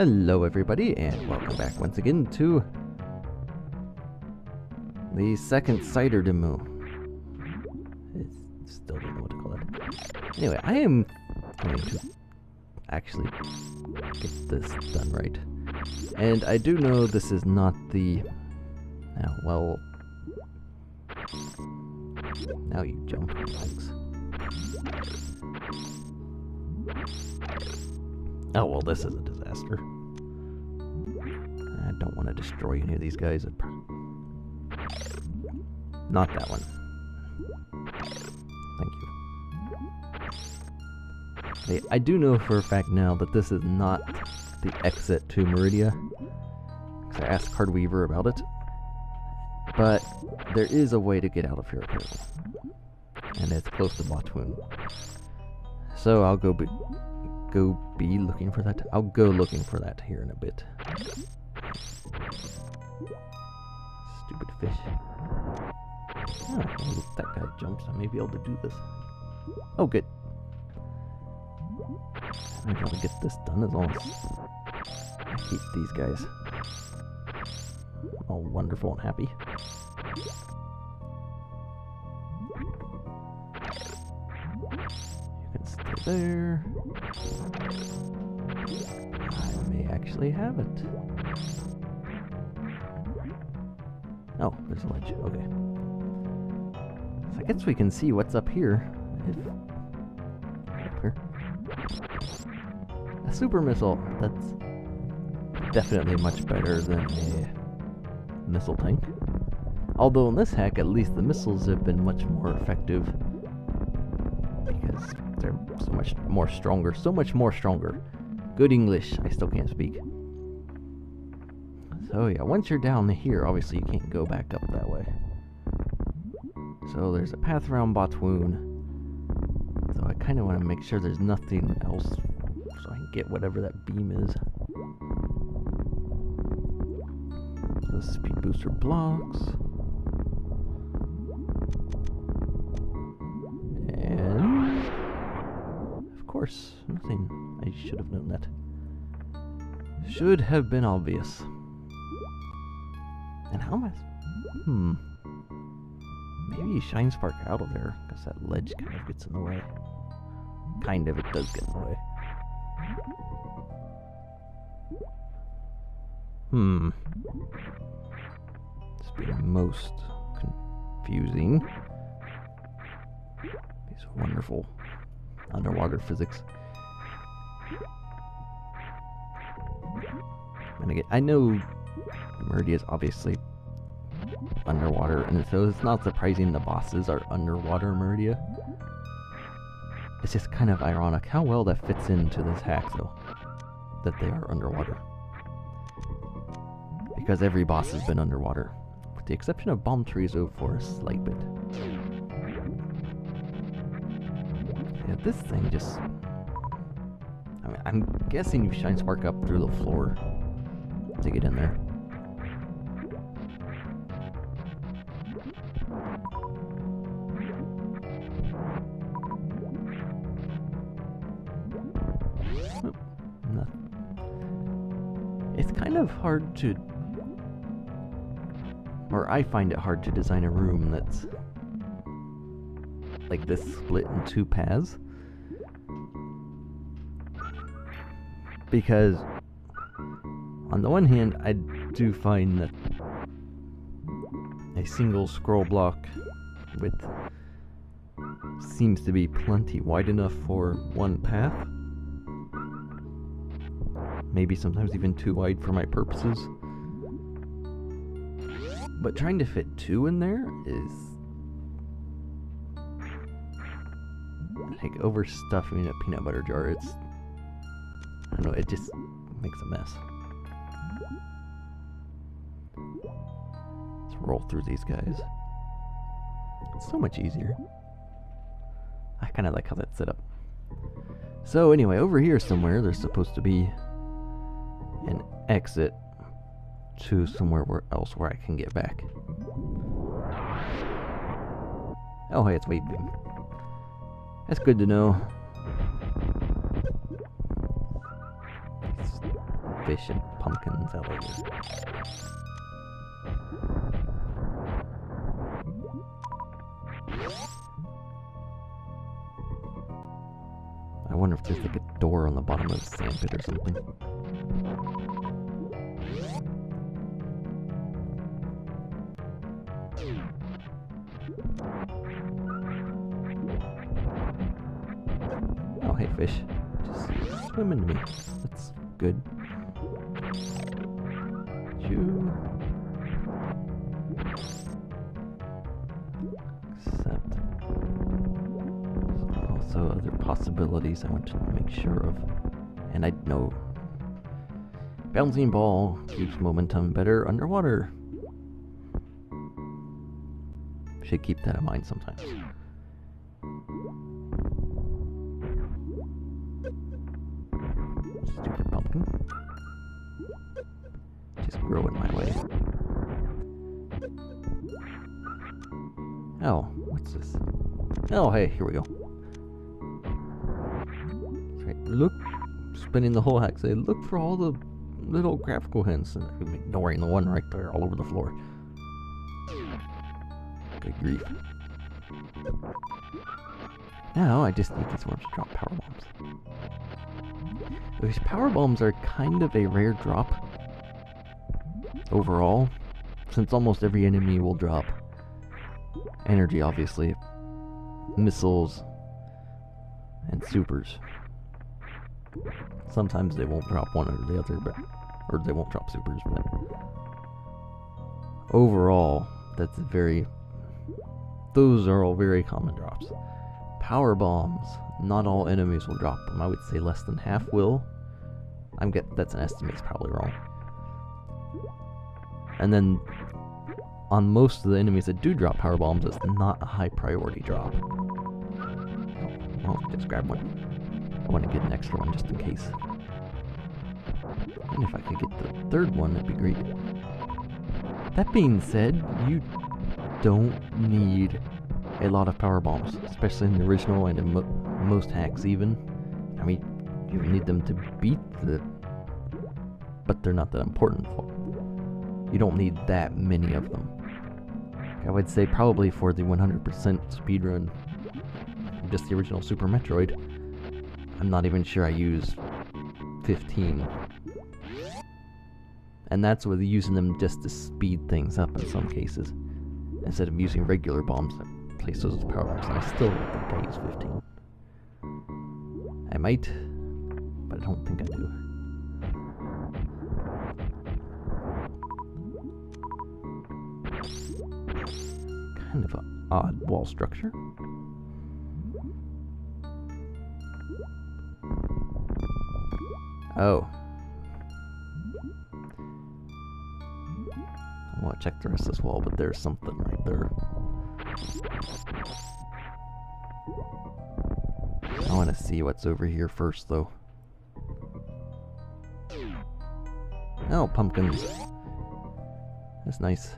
Hello everybody, and welcome back once again to the second Cider Demo. I still don't know what to call it. Anyway, I am going to actually get this done right. And I do know this is not the... well... Now you jump. Thanks. Oh, well, this is a disaster. I don't want to destroy any of these guys. Not that one. Thank you. Okay, I do know for a fact now that this is not the exit to Meridia, because I asked Cardweaver about it. But there is a way to get out of here, apparently. And it's close to Botwoon. So I'll go be looking for that. I'll go looking for that here in a bit. Stupid fish. Oh, well, if that guy jumps, I may be able to do this. Oh, good. I'm gonna get this done as long as I keep these guys all wonderful and happy. You can stay there. I may actually have it. Oh, there's a ledge. Okay. So I guess we can see what's up here. Up here. A super missile. That's definitely much better than a missile tank. Although in this hack, at least the missiles have been much more effective because they're so much more stronger. So much more stronger. Good English. I still can't speak. So yeah, once you're down here, obviously you can't go back up that way. So there's a path around Botwoon. So I kind of want to make sure there's nothing else so I can get whatever that beam is. The speed booster blocks. And of course, nothing. I should have known that. Should have been obvious. And how am I? Maybe you shine spark out of there, because that ledge kind of gets in the way. Kind of, it does get in the way. It's been most confusing. These wonderful underwater physics. And again, I know Meridia is obviously underwater, and so it's not surprising the bosses are underwater Meridia. It's just kind of ironic how well that fits into this hack, though, that they are underwater. Because every boss has been underwater, with the exception of Bomb Treezo for a slight bit. Yeah, this thing just... I mean, I'm guessing you shine spark up through the floor to get in there. It's kind of hard to... or I find it hard to design a room that's like this, split in two paths. Because on the one hand, I do find that a single scroll block width seems to be plenty wide enough for one path. Maybe sometimes even too wide for my purposes. But trying to fit two in there is like overstuffing a peanut butter jar. It's, I don't know, it just makes a mess. Let's roll through these guys. It's so much easier. I kind of like how that's set up. So anyway, over here somewhere there's supposed to be an exit to somewhere else where I can get back. Oh hey, it's wave beam. That's good to know. fish and pumpkins out of here. I wonder if there's like a door on the bottom of the sand pit or something. Oh, hey fish. Just swim into me. That's good. Chew. Accept. Also other possibilities I want to make sure of. And I know bouncing ball keeps momentum better underwater. Should keep that in mind sometimes. Stupid pumpkin. Just grow in my way. Oh, what's this? Oh, hey, here we go. That's right. Look, spinning the whole hack. Say, look for all the little graphical hints, and I'm ignoring the one right there all over the floor. Good grief. Now I just need these worms to drop power bombs. These power bombs are kind of a rare drop overall, since almost every enemy will drop energy, obviously, missiles, and supers. Sometimes they won't drop one or the other, or they won't drop supers, but overall, those are all very common drops. Power bombs, not all enemies will drop them. I would say less than half will. That's an estimate, it's probably wrong. And then on most of the enemies that do drop power bombs, it's not a high priority drop. I'll just grab one. I want to get an extra one just in case. And if I could get the third one, that'd be great. That being said, you don't need a lot of power bombs, especially in the original and in most hacks even. I mean, you need them to beat but they're not that important. You don't need that many of them. I would say probably for the 100% speedrun, just the original Super Metroid, I'm not even sure I use 15. And that's with using them just to speed things up in some cases, instead of using regular bombs that place those as power bombs. And I still don't think I use 15. I might, but I don't think I do. Kind of an odd wall structure. Oh. I want to check the rest of this wall, but there's something right there. I want to see what's over here first, though. Oh, pumpkins. That's nice.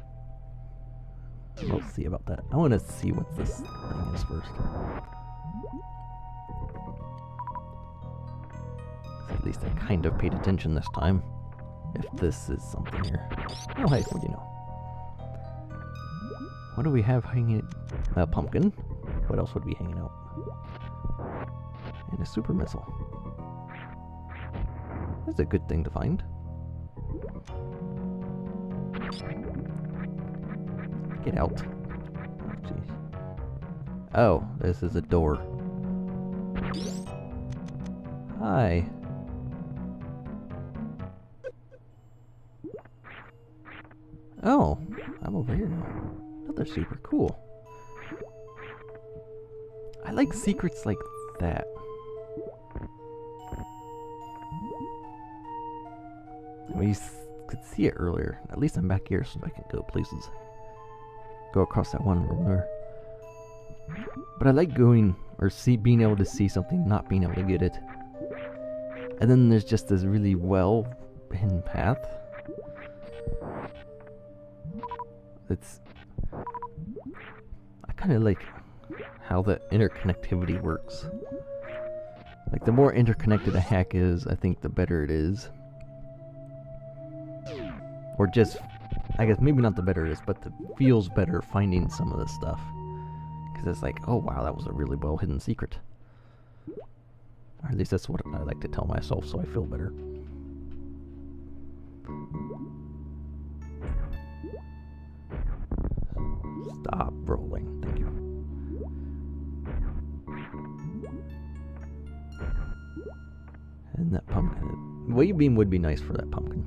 We'll see about that. I want to see what this thing is first. At least I kind of paid attention this time. If this is something here. Oh, hey, what do you know? What do we have hanging? A pumpkin. What else would be hanging out? And a super missile. That's a good thing to find. Get out. Oh, jeez. Oh, this is a door. Hi. Oh, I'm over here now. Another super cool. I like secrets like that. We could see it earlier. At least I'm back here so I can go places. Go across that one room there. But I like going, or being able to see something, not being able to get it. And then there's just this really well-hidden path. I kind of like how the interconnectivity works. Like, the more interconnected a hack is, I think the better it is. Or just, I guess maybe not the better it is, but it feels better finding some of this stuff. Because it's like, oh wow, that was a really well hidden secret. Or at least that's what I like to tell myself, so I feel better. Stop rolling, thank you. And that pumpkin, wave beam would be nice for that pumpkin.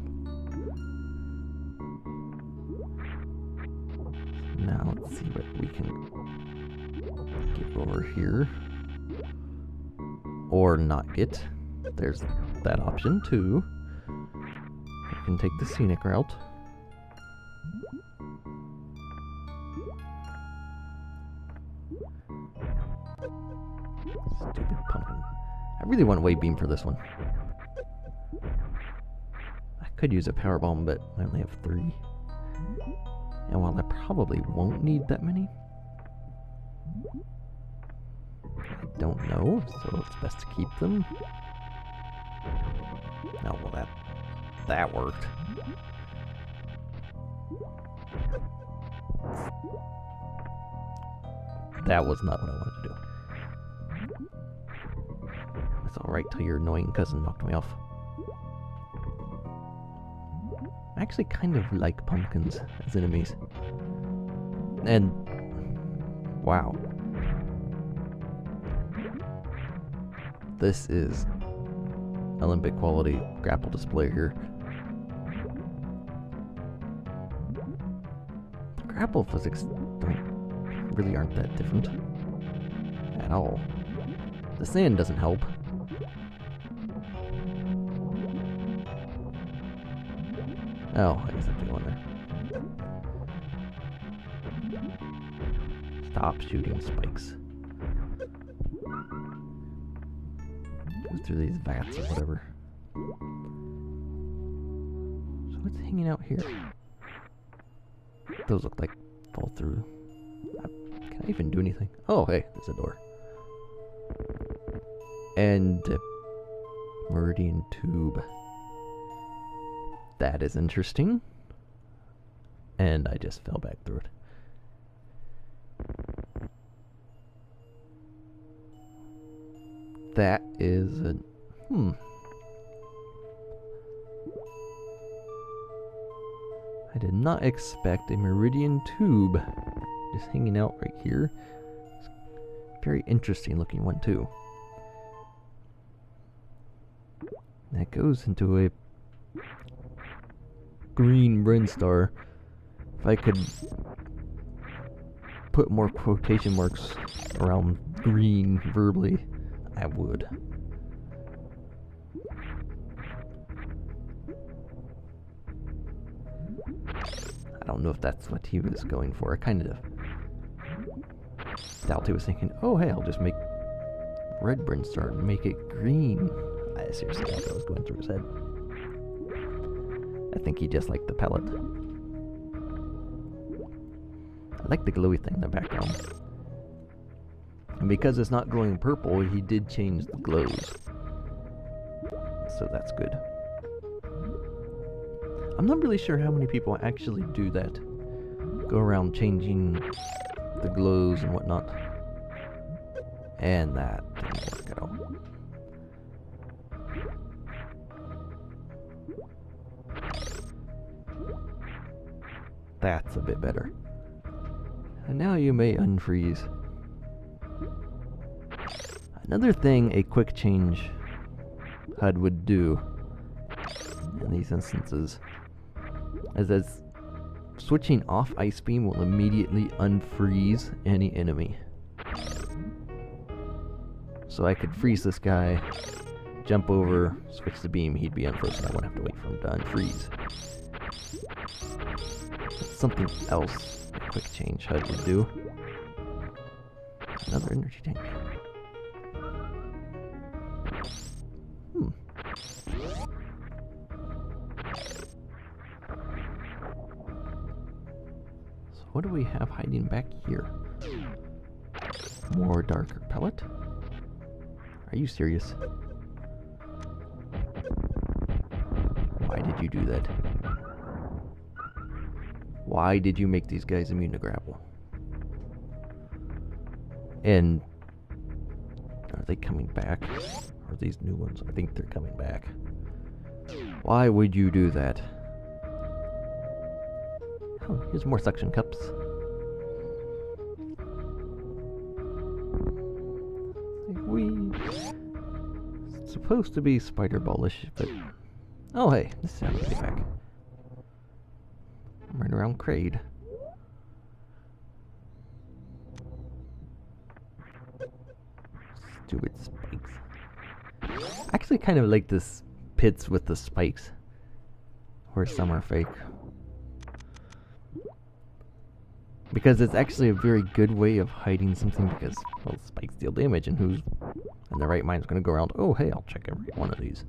Now let's see what we can get over here. Or not get. There's that option too. We can take the scenic route. Stupid pumpkin. I really want wave beam for this one. I could use a power bomb, but I only have 3. And while I probably won't need that many, I don't know, so it's best to keep them. Oh, well that worked. That was not what I wanted to do. It's alright till your annoying cousin knocked me off. I actually kind of like pumpkins as enemies. And wow. This is Olympic quality grapple display here. The grapple physics really aren't that different at all. The sand doesn't help. Oh, I guess I have to go in there. Stop shooting spikes. Go through these vats or whatever. So what's hanging out here? Those look like fall through. Can I even do anything? Oh, hey, there's a door. And Meridian tube. That is interesting. And I just fell back through it. That is a... I did not expect a Meridian tube just hanging out right here. It's a very interesting looking one too. That goes into a green Brinstar. If I could put more quotation marks around green verbally, I would. I don't know if that's what he was going for. I kind of doubt he was thinking, oh hey, I'll just make red Brinstar and make it green. I seriously thought that was going through his head. I think he just liked the palette. I like the glowy thing in the background. And because it's not glowing purple, he did change the glows. So that's good. I'm not really sure how many people actually do that. Go around changing the glows and whatnot. And that didn't work at all. That's a bit better. And now you may unfreeze. Another thing a quick change HUD would do in these instances is that switching off Ice Beam will immediately unfreeze any enemy. So I could freeze this guy, jump over, switch the beam, he'd be unfrozen. I wouldn't have to wait for him to unfreeze. That's something else a quick change HUD would do. Another energy tank. So what do we have hiding back here? More darker pellet? Are you serious? Why did you do that? Why did you make these guys immune to grapple? And are they coming back? Or are these new ones? I think they're coming back. Why would you do that? Oh, here's more suction cups. It's supposed to be spider ballish, but oh hey, this is how you get back. I'm right around Kraid. Stupid spikes. I actually kind of like this pits with the spikes, where some are fake. Because it's actually a very good way of hiding something, because, well, spikes deal damage, and who's in their right mind is going to go around, oh hey, I'll check every one of these.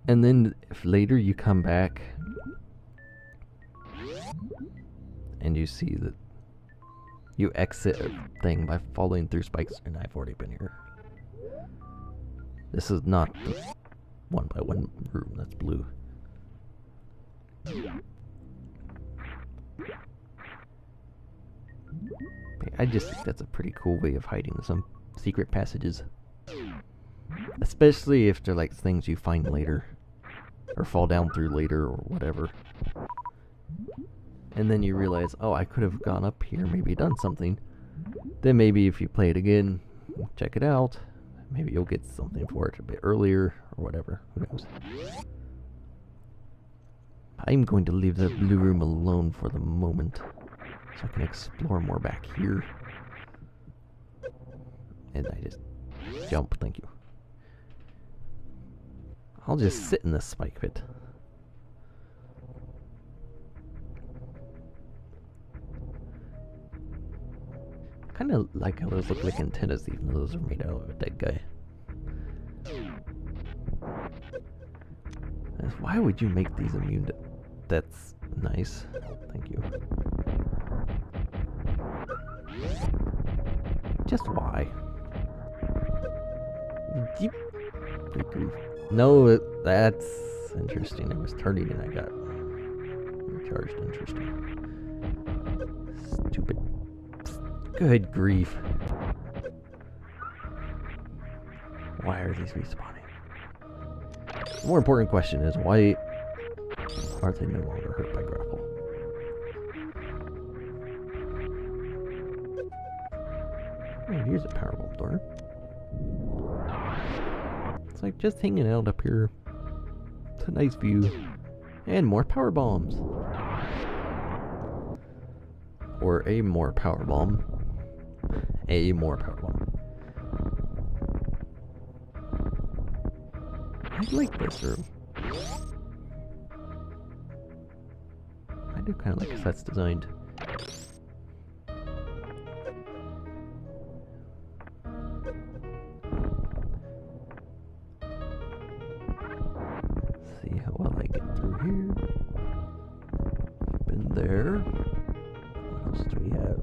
And then if later you come back and you see that you exit a thing by falling through spikes, and I've already been here. This is not the 1x1 room, that's blue. I just think that's a pretty cool way of hiding some secret passages. Especially if they're like things you find later, or fall down through later, or whatever. And then you realize, oh, I could have gone up here, maybe done something. Then maybe if you play it again, check it out, maybe you'll get something for it a bit earlier, or whatever, who knows. I'm going to leave the blue room alone for the moment, so I can explore more back here. And I just jump, thank you. I'll just sit in this spike pit. Kind of like how those look like antennas, even though those are made out of a dead guy. Why would you make these immune to... That's nice. Thank you. Just why? No, that's interesting. It was turning and I got recharged. Interesting. Stupid. Good grief. Why are these respawning? The more important question is, why are they no longer hurt by grapple? Oh, here's a powerbomb door. It's like just hanging out up here. It's a nice view. And more power bombs. Or a more power bomb. A more power bomb. I like this room. I do kind of like how that's designed. See how well I get through here. Been there. What else do we have?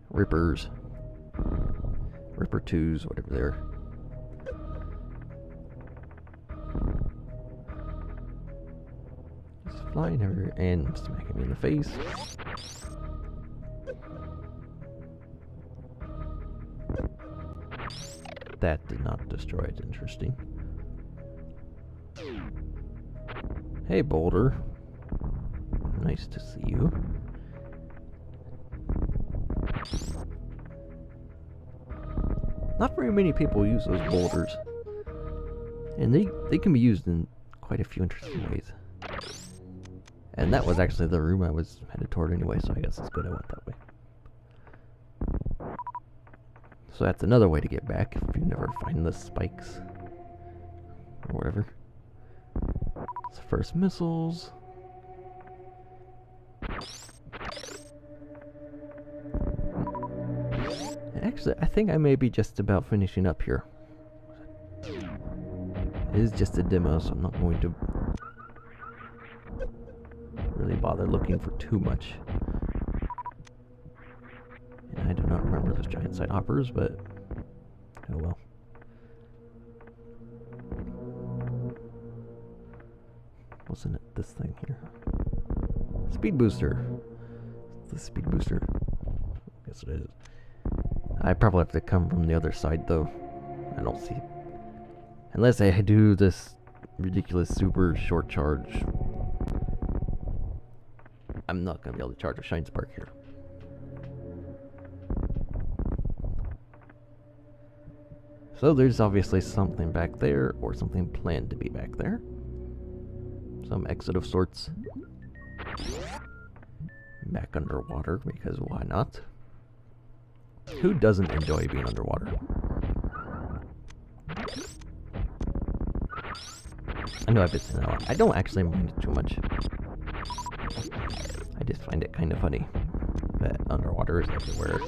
Rippers. Ripper 2s, whatever they are. Just flying over and smacking me in the face. That did not destroy it. Interesting. Hey, Boulder. Nice to see you. Not very many people use those boulders. And they can be used in quite a few interesting ways. And that was actually the room I was headed toward anyway, so I guess it's good I went that way. So that's another way to get back if you never find the spikes. Or whatever. It's the first missiles. Actually, I think I may be just about finishing up here. It is just a demo, so I'm not going to really bother looking for too much. And I do not remember this giant side hoppers, but oh well. Wasn't it this thing here? Speed booster. It's the speed booster. Yes, it is. I probably have to come from the other side, though. I don't see. Unless I do this ridiculous super short charge, I'm not going to be able to charge a Shine Spark here. So there's obviously something back there, or something planned to be back there. Some exit of sorts. Back underwater, because why not? Who doesn't enjoy being underwater? I know I've been saying that a lot. I don't actually mind it too much. I just find it kind of funny that underwater is everywhere.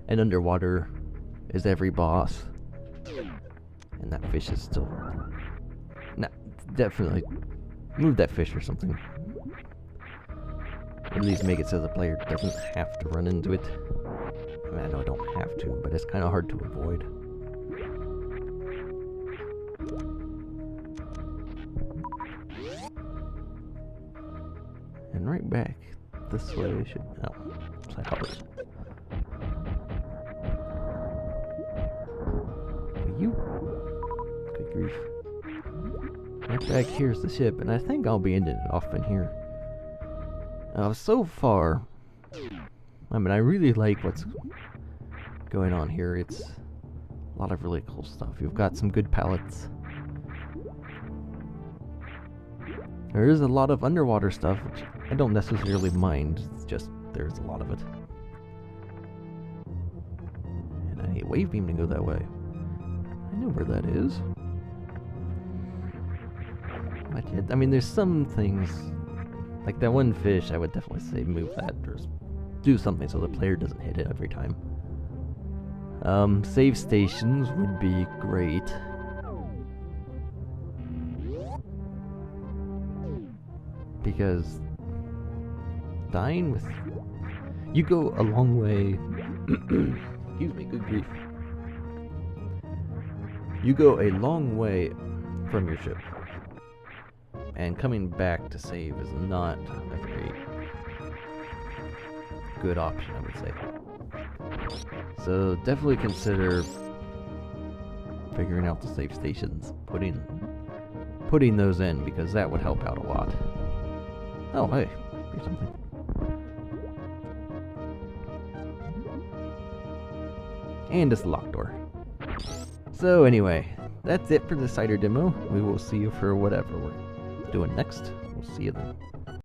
And underwater is every boss. And that fish is still... Nah, definitely move that fish or something. At least make it so the player doesn't have to run into it. I mean, I know I don't have to, but it's kind of hard to avoid. And right back this way should... No, side hoppers. You... Good grief. Right back here's the ship, and I think I'll be ending it off in here. So far, I mean, I really like what's going on here. It's a lot of really cool stuff. You've got some good palettes. There is a lot of underwater stuff, which I don't necessarily mind. It's just there's a lot of it. And I need a wave beam to go that way. I know where that is. But yeah, I mean, there's some things, like that one fish, I would definitely say move that or do something so the player doesn't hit it every time. Save stations would be great. Because dying with... You go a long way... Excuse me, good grief. You go a long way from your ship. And coming back to save is not a very good option, I would say. So definitely consider figuring out the save stations, putting those in, because that would help out a lot. Oh, hey, here's something. And it's a locked door. So anyway, that's it for the Cider Demo. We will see you for whatever we're doing next. We'll see you then.